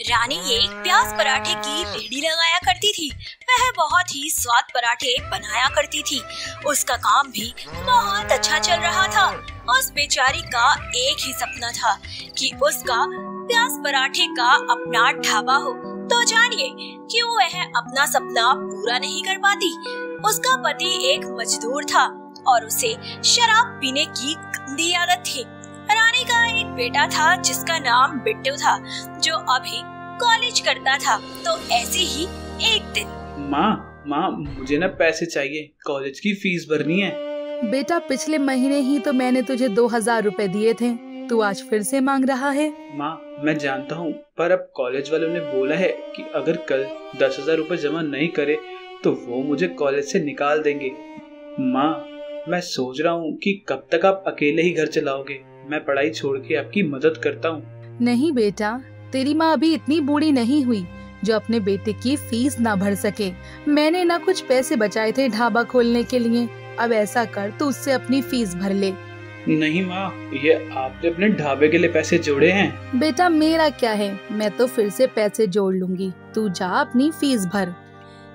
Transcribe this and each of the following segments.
रानी एक प्याज पराठे की रेडी लगाया करती थी। वह बहुत ही स्वाद पराठे बनाया करती थी। उसका काम भी बहुत अच्छा चल रहा था। उस बेचारी का एक ही सपना था कि उसका प्याज पराठे का अपना ढाबा हो। तो जानिए क्यों वह अपना सपना पूरा नहीं कर पाती। उसका पति एक मजदूर था और उसे शराब पीने की गंदी आदत थी। रानी का एक बेटा था जिसका नाम बिट्टू था, जो अभी कॉलेज करता था। तो ऐसे ही एक दिन माँ मुझे ना पैसे चाहिए, कॉलेज की फीस भरनी है। बेटा पिछले महीने ही तो मैंने तुझे 2000 रुपए दिए थे, तू आज फिर से मांग रहा है। माँ मैं जानता हूँ, पर अब कॉलेज वालों ने बोला है कि अगर कल 10,000 रुपए जमा नहीं करे तो वो मुझे कॉलेज से निकाल देंगे। माँ मैं सोच रहा हूँ कि कब तक आप अकेले ही घर चलाओगे। मैं पढ़ाई छोड़ के आपकी मदद करता हूँ। नहीं बेटा, तेरी माँ अभी इतनी बूढ़ी नहीं हुई जो अपने बेटे की फीस ना भर सके। मैंने ना कुछ पैसे बचाए थे ढाबा खोलने के लिए। अब ऐसा कर तू उससे अपनी फीस भर ले। नहीं माँ, ये आपने अपने ढाबे के लिए पैसे जोड़े हैं। बेटा मेरा क्या है, मैं तो फिर से पैसे जोड़ लूंगी, तू जा अपनी फीस भर।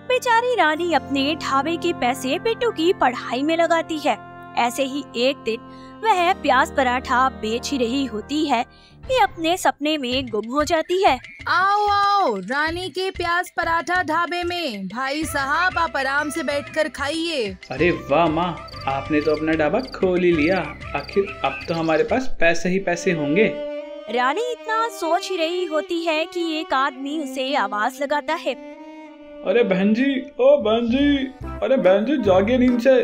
बेचारी रानी अपने ढाबे के पैसे बिट्टू की पढ़ाई में लगाती है। ऐसे ही एक दिन वह प्याज पराठा बेच ही रही होती है कि अपने सपने में गुम हो जाती है। आओ आओ, रानी के प्याज पराठा ढाबे में। भाई साहब आप आराम से बैठकर खाइए। अरे वाह माँ, आपने तो अपना ढाबा खोल ही लिया। आखिर अब तो हमारे पास पैसे ही पैसे होंगे। रानी इतना सोच ही रही होती है कि एक आदमी उसे आवाज लगाता है। अरे बहन जी, ओ बहन जी, अरे बहन जी जागिए नींद से।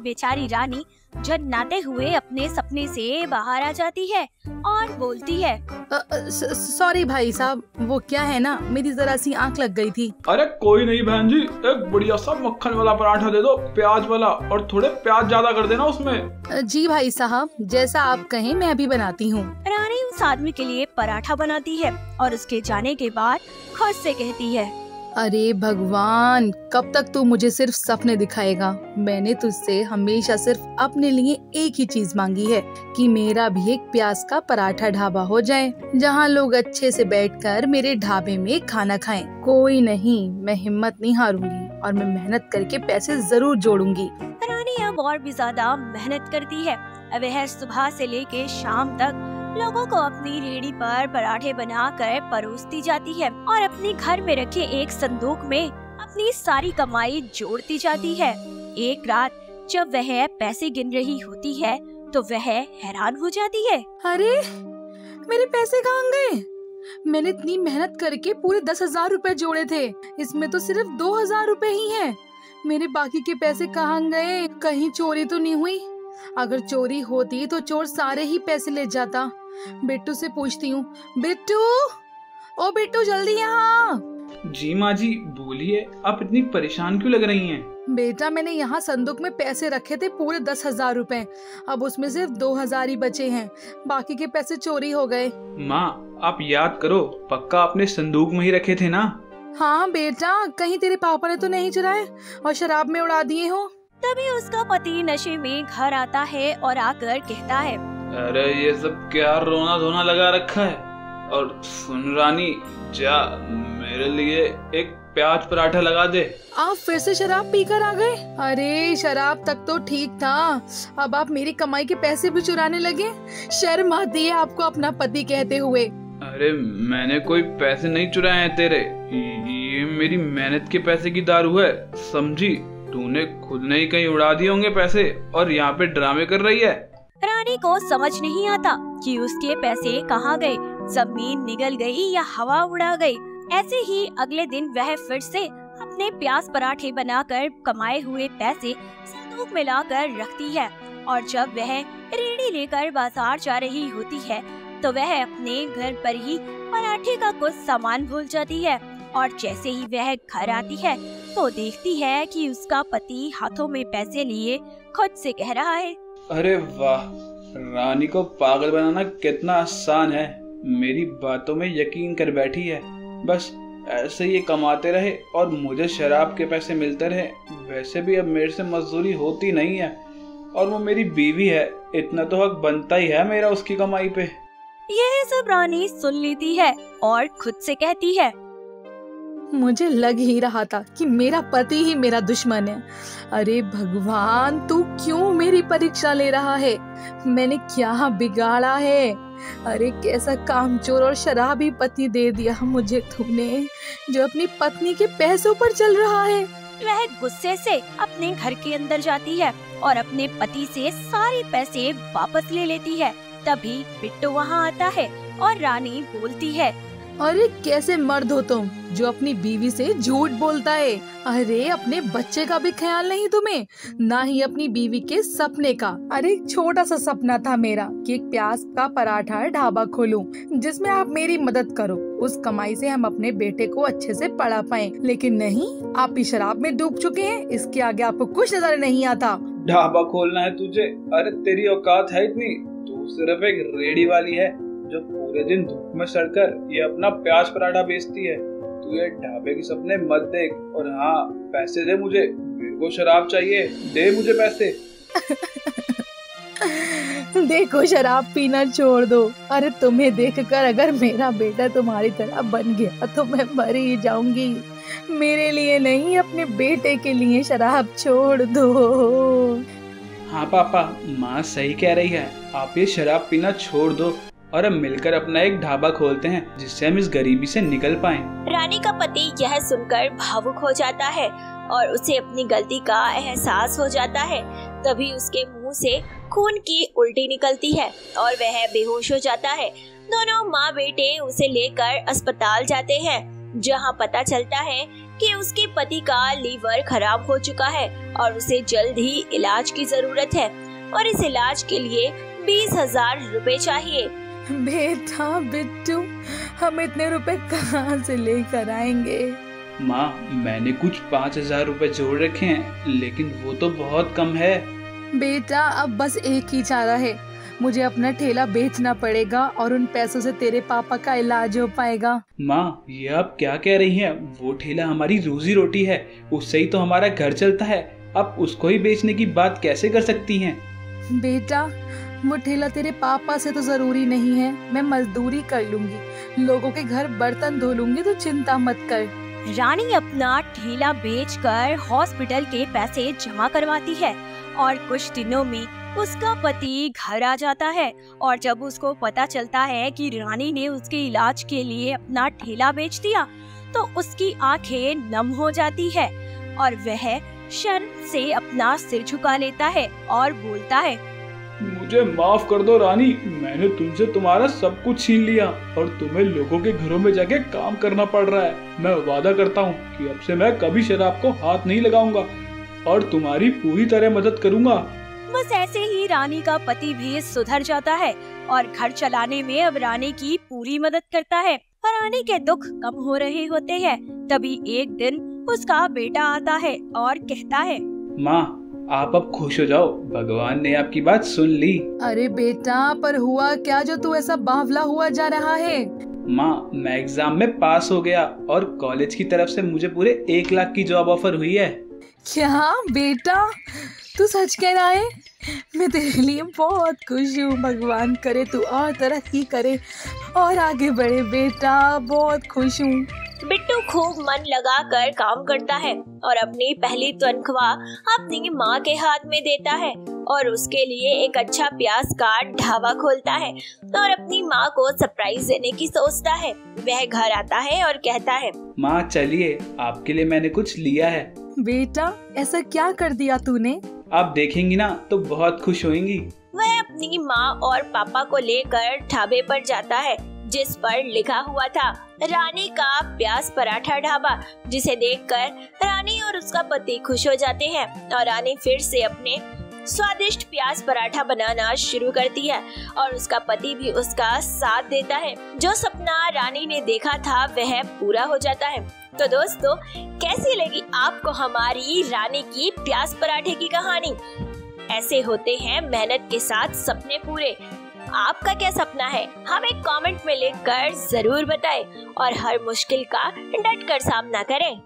बेचारी रानी झन्नाते हुए अपने सपने से बाहर आ जाती है और बोलती है, सॉरी भाई साहब, वो क्या है ना, मेरी जरा सी आंख लग गई थी। अरे कोई नहीं बहन जी, एक बढ़िया सा मक्खन वाला पराठा दे दो, प्याज वाला, और थोड़े प्याज ज्यादा कर देना उसमें। जी भाई साहब, जैसा आप कहें मैं अभी बनाती हूँ। रानी उस आदमी के लिए पराठा बनाती है और उसके जाने के बाद खुद से कहती है, अरे भगवान, कब तक तू मुझे सिर्फ सपने दिखाएगा। मैंने तुझसे हमेशा सिर्फ अपने लिए एक ही चीज मांगी है कि मेरा भी एक प्याज का पराठा ढाबा हो जाए, जहाँ लोग अच्छे से बैठकर मेरे ढाबे में खाना खाएं। कोई नहीं, मैं हिम्मत नहीं हारूंगी और मैं मेहनत करके पैसे जरूर जोड़ूंगी। रानी अब और भी ज्यादा मेहनत करती है। वह सुबह से लेके शाम तक लोगों को अपनी रेहड़ी पर पराठे बनाकर परोसती जाती है और अपने घर में रखे एक संदूक में अपनी सारी कमाई जोड़ती जाती है। एक रात जब वह पैसे गिन रही होती है तो वह हैरान हो जाती है। अरे मेरे पैसे कहाँ गए? मैंने इतनी मेहनत करके पूरे 10,000 रुपए जोड़े थे, इसमें तो सिर्फ 2,000 रुपए ही हैं। मेरे बाकी के पैसे कहाँ गए? कहीं चोरी तो नहीं हुई? अगर चोरी होती तो चोर सारे ही पैसे ले जाता। बिट्टू से पूछती हूँ। बिट्टू, ओ बिट्टू जल्दी यहाँ। जी माँ जी बोलिए, आप इतनी परेशान क्यों लग रही हैं? बेटा मैंने यहाँ संदूक में पैसे रखे थे पूरे 10,000 रुपए, अब उसमें सिर्फ 2,000 ही बचे हैं, बाकी के पैसे चोरी हो गए। माँ आप याद करो, पक्का आपने संदूक में ही रखे थे ना? हाँ बेटा, कहीं तेरे पापा ने तो नहीं चुराए और शराब में उड़ा दिए हो? तभी उसका पति नशे में घर आता है और आकर कहता है, अरे ये सब क्या रोना धोना लगा रखा है? और सुन रानी, जा मेरे लिए एक प्याज पराठा लगा दे। आप फिर से शराब पीकर आ गए? अरे शराब तक तो ठीक था, अब आप मेरी कमाई के पैसे भी चुराने लगे। शर्म आती है आपको अपना पति कहते हुए। अरे मैंने कोई पैसे नहीं चुराए हैं तेरे, ये मेरी मेहनत के पैसे की दारू है, समझी? तूने खुद ने ही कहीं उड़ा दिए होंगे पैसे और यहाँ पे ड्रामे कर रही है। रानी को समझ नहीं आता कि उसके पैसे कहाँ गए, जमीन निगल गई या हवा उड़ा गई। ऐसे ही अगले दिन वह फिर से अपने प्याज पराठे बनाकर कमाए हुए पैसे संदूक में लाकर रखती है और जब वह रेहड़ी लेकर बाजार जा रही होती है तो वह अपने घर पर ही पराठे का कुछ सामान भूल जाती है और जैसे ही वह घर आती है तो देखती है कि उसका पति हाथों में पैसे लिए खुद से कह रहा है, अरे वाह, रानी को पागल बनाना कितना आसान है। मेरी बातों में यकीन कर बैठी है। बस ऐसे ये कमाते रहे और मुझे शराब के पैसे मिलते रहे। वैसे भी अब मेरे से मजदूरी होती नहीं है और वो मेरी बीवी है, इतना तो हक बनता ही है मेरा उसकी कमाई पे। यह सब रानी सुन लेती है और खुद से कहती है, मुझे लग ही रहा था कि मेरा पति ही मेरा दुश्मन है। अरे भगवान, तू क्यों मेरी परीक्षा ले रहा है? मैंने क्या बिगाड़ा है? अरे कैसा कामचोर और शराबी पति दे दिया मुझे तूने, जो अपनी पत्नी के पैसों पर चल रहा है। वह गुस्से से अपने घर के अंदर जाती है और अपने पति से सारे पैसे वापस ले लेती है। तभी बिट्टू वहाँ आता है और रानी बोलती है, अरे कैसे मर्द हो तुम जो अपनी बीवी से झूठ बोलता है? अरे अपने बच्चे का भी ख्याल नहीं तुम्हें, ना ही अपनी बीवी के सपने का। अरे एक छोटा सा सपना था मेरा कि एक प्याज का पराठा ढाबा खोलूं जिसमें आप मेरी मदद करो, उस कमाई से हम अपने बेटे को अच्छे से पढ़ा पाएं। लेकिन नहीं, आप ही शराब में डूब चुके हैं, इसके आगे आपको कुछ नजर नहीं आता। ढाबा खोलना है तुझे? अरे तेरी औकात है इतनी? तू सिर्फ एक रेडी वाली है जो पूरे दिन धूप में सड़कर ये अपना प्याज पराठा बेचती है। तू ये ढाबे के सपने मत देख, और हाँ, पैसे दे मुझे, मेरे को शराब चाहिए, दे मुझे पैसे। देखो शराब पीना छोड़ दो। अरे तुम्हें देखकर अगर मेरा बेटा तुम्हारी तरह बन गया तो मैं मर ही जाऊंगी। मेरे लिए नहीं, अपने बेटे के लिए शराब छोड़ दो। हाँ पापा, माँ सही कह रही है, आप ये शराब पीना छोड़ दो और हम मिलकर अपना एक ढाबा खोलते हैं जिससे हम इस गरीबी से निकल पाएं। रानी का पति यह सुनकर भावुक हो जाता है और उसे अपनी गलती का एहसास हो जाता है। तभी उसके मुंह से खून की उल्टी निकलती है और वह बेहोश हो जाता है। दोनों माँ बेटे उसे लेकर अस्पताल जाते हैं, जहाँ पता चलता है कि उसके पति का लीवर खराब हो चुका है और उसे जल्द ही इलाज की जरूरत है और इस इलाज के लिए 20,000 रुपए चाहिए। बेटा बिट्टू, हम इतने रुपए कहाँ से लेकर आएंगे? माँ, मैंने कुछ 5,000 रुपए जोड़ रखे हैं, लेकिन वो तो बहुत कम है। बेटा अब बस एक ही चारा है, मुझे अपना ठेला बेचना पड़ेगा और उन पैसों से तेरे पापा का इलाज हो पाएगा। माँ, ये आप क्या कह रही हैं? वो ठेला हमारी रोजी रोटी है, उससे ही तो हमारा घर चलता है। आप उसको ही बेचने की बात कैसे कर सकती हैं? बेटा वो ठेला तेरे पापा से तो जरूरी नहीं है, मैं मजदूरी कर लूंगी, लोगों के घर बर्तन धो लूंगी, तो चिंता मत कर। रानी अपना ठेला बेचकर हॉस्पिटल के पैसे जमा करवाती है और कुछ दिनों में उसका पति घर आ जाता है और जब उसको पता चलता है कि रानी ने उसके इलाज के लिए अपना ठेला बेच दिया तो उसकी आंखें नम हो जाती है और वह शर्म से अपना सिर झुका लेता है और बोलता है, मुझे माफ कर दो रानी, मैंने तुमसे तुम्हारा सब कुछ छीन लिया और तुम्हें लोगों के घरों में जाके काम करना पड़ रहा है। मैं वादा करता हूँ कि अब से मैं कभी शराब को हाथ नहीं लगाऊंगा और तुम्हारी पूरी तरह मदद करूंगा। बस ऐसे ही रानी का पति भी सुधर जाता है और घर चलाने में अब रानी की पूरी मदद करता है। रानी के दुख कम हो रहे होते हैं। तभी एक दिन उसका बेटा आता है और कहता है, माँ, आप अब खुश हो जाओ, भगवान ने आपकी बात सुन ली। अरे बेटा, पर हुआ क्या जो तू ऐसा बावला हुआ जा रहा है? माँ, मैं एग्जाम में पास हो गया और कॉलेज की तरफ से मुझे पूरे 1 लाख की जॉब ऑफर हुई है। क्या बेटा, तू सच कह रहा है? मैं तेरे लिए बहुत खुश हूँ। भगवान करे तू और तरक्की करे और आगे बढ़े बेटा, बहुत खुश हूँ। बिट्टू खूब मन लगाकर काम करता है और अपनी पहली तनख्वाह अपनी माँ के हाथ में देता है और उसके लिए एक अच्छा प्याज का ढाबा खोलता है और अपनी माँ को सरप्राइज देने की सोचता है। वह घर आता है और कहता है, माँ चलिए, आपके लिए मैंने कुछ लिया है। बेटा ऐसा क्या कर दिया तूने? आप देखेंगी ना तो बहुत खुश होंगी। वह अपनी माँ और पापा को लेकर ढाबे पर जाता है जिस पर लिखा हुआ था रानी का प्याज पराठा ढाबा, जिसे देखकर रानी और उसका पति खुश हो जाते हैं और रानी फिर से अपने स्वादिष्ट प्याज पराठा बनाना शुरू करती है और उसका पति भी उसका साथ देता है। जो सपना रानी ने देखा था वह पूरा हो जाता है। तो दोस्तों, कैसी लगी आपको हमारी रानी की प्याज पराठे की कहानी? ऐसे होते हैं मेहनत के साथ सपने पूरे। आपका क्या सपना है? हमें कमेंट में लिखकर जरूर बताएं और हर मुश्किल का डट कर सामना करें।